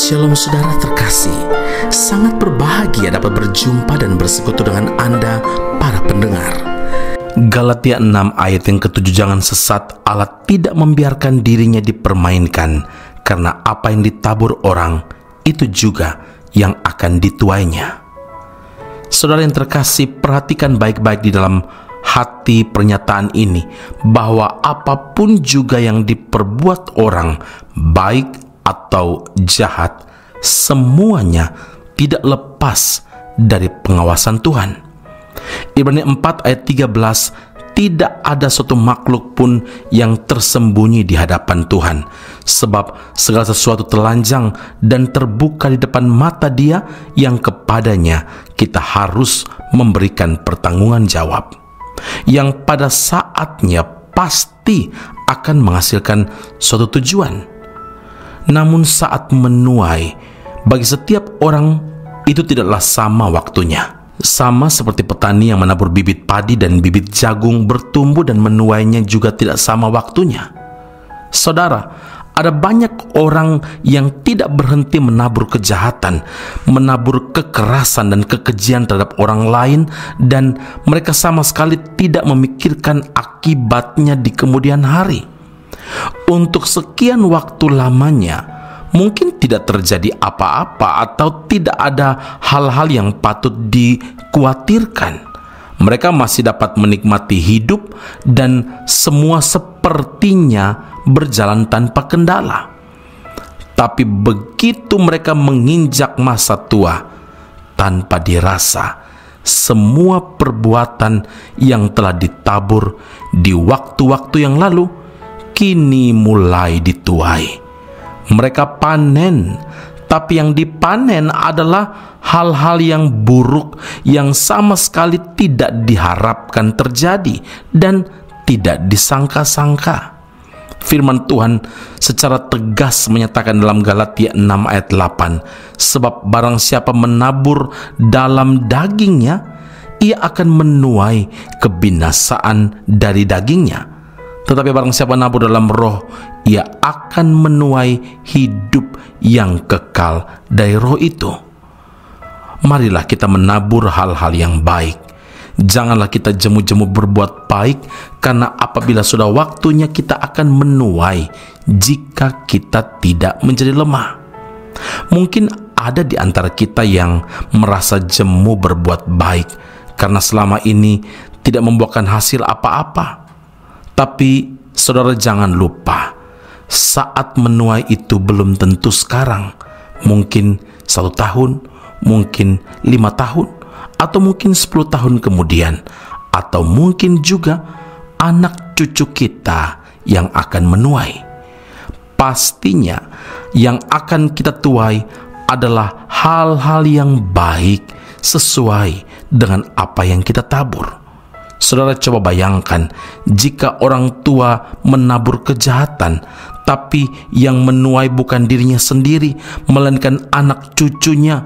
Shalom saudara terkasih, sangat berbahagia dapat berjumpa dan bersekutu dengan Anda para pendengar. Galatia 6 ayat yang ke-7, jangan sesat, Allah tidak membiarkan dirinya dipermainkan, karena apa yang ditabur orang, itu juga yang akan dituainya. Saudara yang terkasih, perhatikan baik-baik di dalam hati pernyataan ini, bahwa apapun juga yang diperbuat orang, baik atau jahat, semuanya tidak lepas dari pengawasan Tuhan. Ibrani 4 ayat 13, tidak ada suatu makhluk pun yang tersembunyi di hadapan Tuhan, sebab segala sesuatu telanjang dan terbuka di depan mata Dia yang kepadanya kita harus memberikan pertanggungan jawab, yang pada saatnya pasti akan menghasilkan suatu tujuan. Namun saat menuai, bagi setiap orang itu tidaklah sama waktunya. Sama seperti petani yang menabur bibit padi dan bibit jagung, bertumbuh dan menuainya juga tidak sama waktunya. Saudara, ada banyak orang yang tidak berhenti menabur kejahatan, menabur kekerasan dan kekejian terhadap orang lain, dan mereka sama sekali tidak memikirkan akibatnya di kemudian hari. Untuk sekian waktu lamanya, mungkin tidak terjadi apa-apa atau tidak ada hal-hal yang patut dikhawatirkan. Mereka masih dapat menikmati hidup dan semua sepertinya berjalan tanpa kendala. Tapi begitu mereka menginjak masa tua, tanpa dirasa, semua perbuatan yang telah ditabur di waktu-waktu yang lalu kini mulai dituai. Mereka panen, tapi yang dipanen adalah hal-hal yang buruk yang sama sekali tidak diharapkan terjadi dan tidak disangka-sangka. Firman Tuhan secara tegas menyatakan dalam Galatia 6 ayat 8, sebab barang siapa menabur dalam dagingnya, ia akan menuai kebinasaan dari dagingnya. Tetapi barang siapa menabur dalam roh, ia akan menuai hidup yang kekal dari roh itu. Marilah kita menabur hal-hal yang baik. Janganlah kita jemu-jemu berbuat baik, karena apabila sudah waktunya kita akan menuai jika kita tidak menjadi lemah. Mungkin ada di antara kita yang merasa jemu berbuat baik karena selama ini tidak membuahkan hasil apa-apa. Tapi saudara jangan lupa, saat menuai itu belum tentu sekarang. Mungkin 1 tahun, mungkin 5 tahun, atau mungkin 10 tahun kemudian, atau mungkin juga anak cucu kita yang akan menuai. Pastinya yang akan kita tuai adalah hal-hal yang baik sesuai dengan apa yang kita tabur. Saudara coba bayangkan, jika orang tua menabur kejahatan, tapi yang menuai bukan dirinya sendiri, melainkan anak cucunya.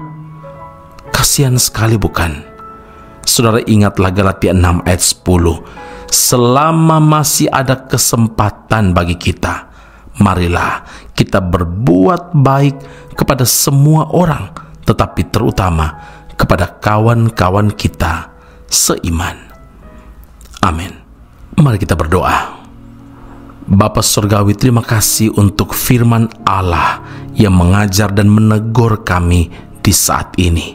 Kasihan sekali, bukan? Saudara ingatlah Galatia 6 ayat 10. Selama masih ada kesempatan bagi kita, marilah kita berbuat baik kepada semua orang, tetapi terutama kepada kawan-kawan kita seiman. Amin. Mari kita berdoa. Bapa Surgawi, terima kasih untuk firman Allah yang mengajar dan menegur kami di saat ini.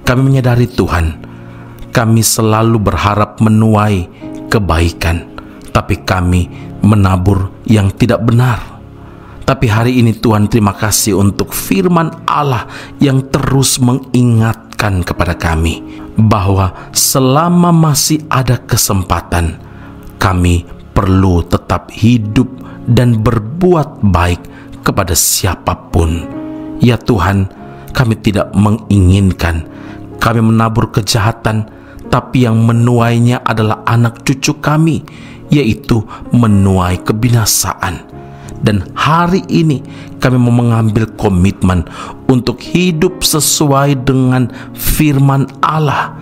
Kami menyadari Tuhan, kami selalu berharap menuai kebaikan, tapi kami menabur yang tidak benar. Tapi hari ini Tuhan, terima kasih untuk firman Allah yang terus mengingatkan kepada kami bahwa selama masih ada kesempatan, kami perlu tetap hidup dan berbuat baik kepada siapapun. Ya Tuhan, kami tidak menginginkan kami menabur kejahatan, tapi yang menuainya adalah anak cucu kami, yaitu menuai kebinasaan. Dan hari ini kami mau mengambil komitmen untuk hidup sesuai dengan firman Allah.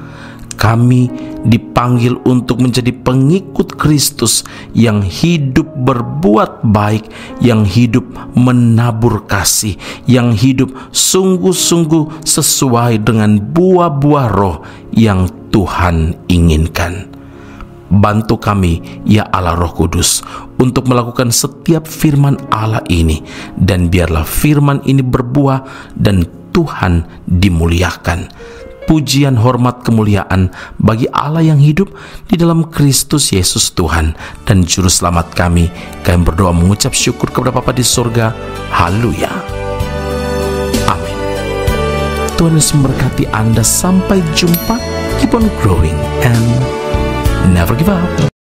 Kami dipanggil untuk menjadi pengikut Kristus yang hidup berbuat baik, yang hidup menabur kasih, yang hidup sungguh-sungguh sesuai dengan buah-buah roh yang Tuhan inginkan. Bantu kami, ya Allah Roh Kudus, untuk melakukan setiap firman Allah ini, dan biarlah firman ini berbuah dan Tuhan dimuliakan. Pujian, hormat, kemuliaan bagi Allah yang hidup di dalam Kristus Yesus Tuhan dan Juru Selamat kami. Kami berdoa mengucap syukur kepada Bapa di surga. Haleluya. Amin. Tuhan Yesus memberkati Anda. Sampai jumpa. Keep on growing and never give up.